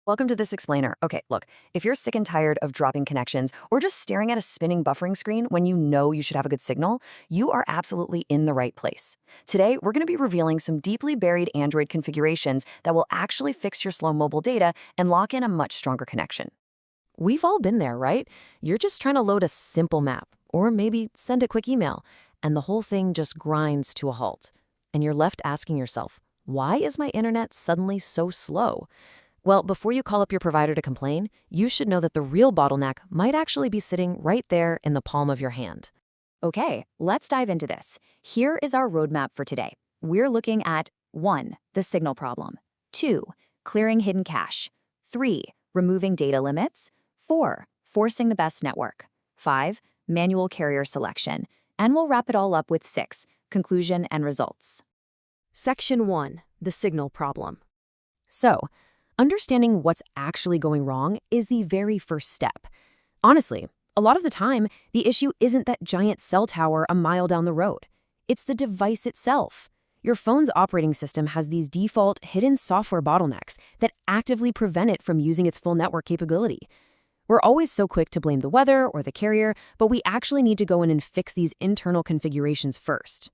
Welcome to this explainer. Okay, look, if you're sick and tired of dropping connections or just staring at a spinning buffering screen when you know you should have a good signal, you are absolutely in the right place. Today, we're going to be revealing some deeply buried Android configurations that will actually fix your slow mobile data and lock in a much stronger connection. We've all been there, right? You're just trying to load a simple map or maybe send a quick email, and the whole thing just grinds to a halt. And you're left asking yourself, why is my internet suddenly so slow? Well, before you call up your provider to complain, you should know that the real bottleneck might actually be sitting right there in the palm of your hand. Okay, let's dive into this. Here is our roadmap for today. We're looking at 1. The signal problem. 2. Clearing hidden cache. 3. Removing data limits. 4. Forcing the best network. 5. Manual carrier selection. And we'll wrap it all up with 6. Conclusion and results. Section 1. The signal problem. So, understanding what's actually going wrong is the very first step. Honestly, a lot of the time, the issue isn't that giant cell tower a mile down the road. It's the device itself. Your phone's operating system has these default hidden software bottlenecks that actively prevent it from using its full network capability. We're always so quick to blame the weather or the carrier, but we actually need to go in and fix these internal configurations first.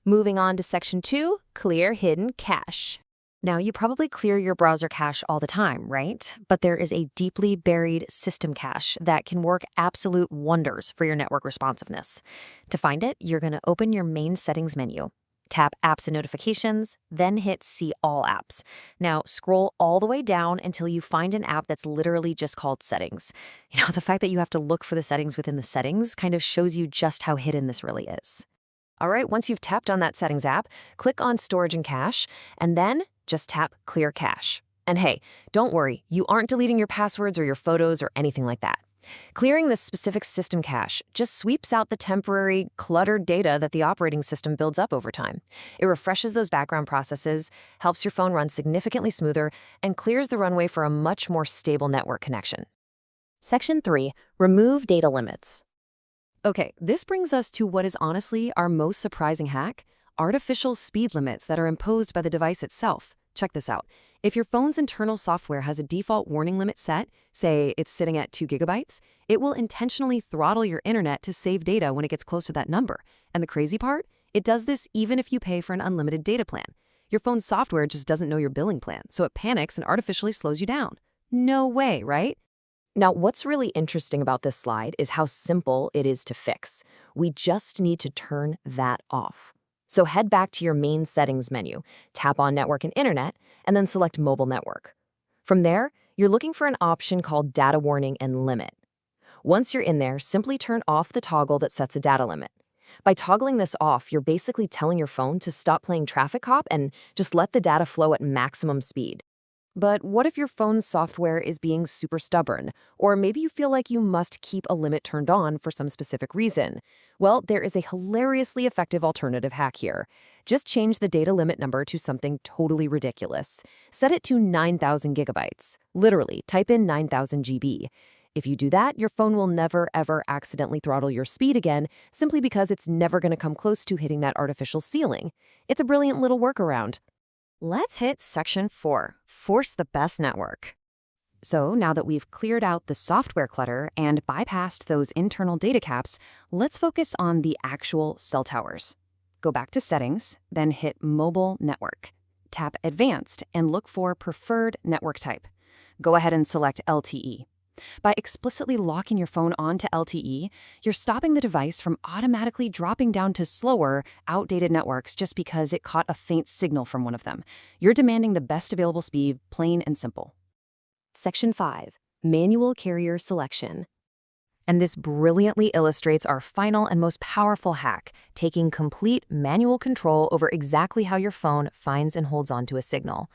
Moving on to Section 2, Clear Hidden Cache. Now, you probably clear your browser cache all the time, right? But there is a deeply buried system cache that can work absolute wonders for your network responsiveness. To find it, you're going to open your main settings menu, tap Apps and Notifications, then hit See All Apps. Now, scroll all the way down until you find an app that's literally just called Settings. The fact that you have to look for the settings within the settings kind of shows you just how hidden this really is. All right, once you've tapped on that Settings app, click on Storage and Cache, and then just tap Clear Cache. And hey, don't worry, you aren't deleting your passwords or your photos or anything like that. Clearing this specific system cache just sweeps out the temporary, cluttered data that the operating system builds up over time. It refreshes those background processes, helps your phone run significantly smoother, and clears the runway for a much more stable network connection. Section 3, Remove Data Limits. Okay, this brings us to what is honestly our most surprising hack: artificial speed limits that are imposed by the device itself. Check this out. If your phone's internal software has a default warning limit set, say it's sitting at 2 gigabytes, it will intentionally throttle your internet to save data when it gets close to that number. And the crazy part? It does this even if you pay for an unlimited data plan. Your phone's software just doesn't know your billing plan, so it panics and artificially slows you down. No way, right? Now, what's really interesting about this slide is how simple it is to fix. We just need to turn that off. So head back to your main settings menu, tap on Network and Internet, and then select Mobile Network. From there, you're looking for an option called Data Warning and Limit. Once you're in there, simply turn off the toggle that sets a data limit. By toggling this off, you're basically telling your phone to stop playing traffic cop and just let the data flow at maximum speed. But what if your phone's software is being super stubborn? Or maybe you feel like you must keep a limit turned on for some specific reason? Well, there is a hilariously effective alternative hack here. Just change the data limit number to something totally ridiculous. Set it to 9,000 gigabytes. Literally, type in 9,000 GB. If you do that, your phone will never, ever accidentally throttle your speed again, simply because it's never going to come close to hitting that artificial ceiling. It's a brilliant little workaround. Let's hit Section 4, Force the Best Network. So now that we've cleared out the software clutter and bypassed those internal data caps, let's focus on the actual cell towers. Go back to Settings, then hit Mobile Network. Tap Advanced and look for Preferred Network Type. Go ahead and select LTE. By explicitly locking your phone onto LTE, you're stopping the device from automatically dropping down to slower, outdated networks just because it caught a faint signal from one of them. You're demanding the best available speed, plain and simple. Section 5, Manual Carrier Selection. And this brilliantly illustrates our final and most powerful hack, taking complete manual control over exactly how your phone finds and holds onto a signal.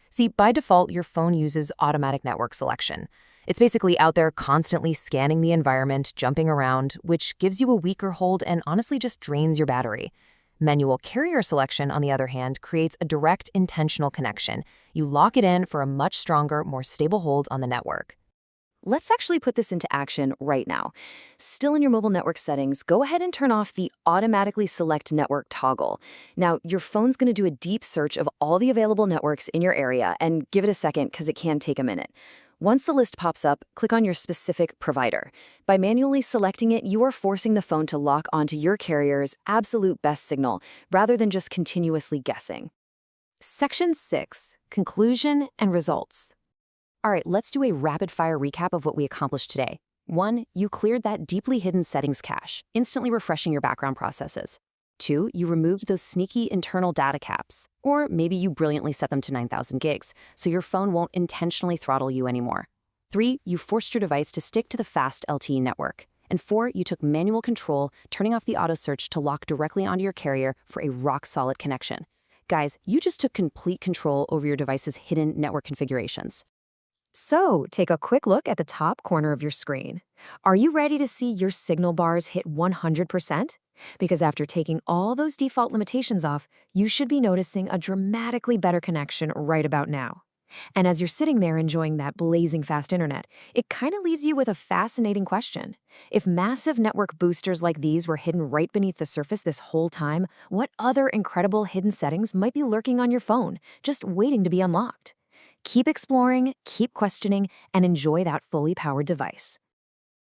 See, by default, your phone uses automatic network selection. It's basically out there constantly scanning the environment, jumping around, which gives you a weaker hold and honestly just drains your battery. Manual carrier selection, on the other hand, creates a direct intentional connection. You lock it in for a much stronger, more stable hold on the network. let's actually put this into action right now. Still in your mobile network settings, go ahead and turn off the automatically select network toggle. Now, your phone's going to do a deep search of all the available networks in your area, and give it a second because it can take a minute. Once the list pops up, click on your specific provider. By manually selecting it, you are forcing the phone to lock onto your carrier's absolute best signal, rather than just continuously guessing. Section 6, Conclusion and Results. All right, let's do a rapid-fire recap of what we accomplished today. 1, you cleared that deeply hidden settings cache, instantly refreshing your background processes. 2, you removed those sneaky internal data caps, or maybe you brilliantly set them to 9,000 gigs, so your phone won't intentionally throttle you anymore. 3, you forced your device to stick to the fast LTE network. And 4, you took manual control, turning off the auto search to lock directly onto your carrier for a rock-solid connection. Guys, you just took complete control over your device's hidden network configurations. So, take a quick look at the top corner of your screen. Are you ready to see your signal bars hit 100%? Because after taking all those default limitations off, you should be noticing a dramatically better connection right about now. And as you're sitting there enjoying that blazing fast internet, it kind of leaves you with a fascinating question. If massive network boosters like these were hidden right beneath the surface this whole time, what other incredible hidden settings might be lurking on your phone, just waiting to be unlocked? Keep exploring, keep questioning, and enjoy that fully powered device.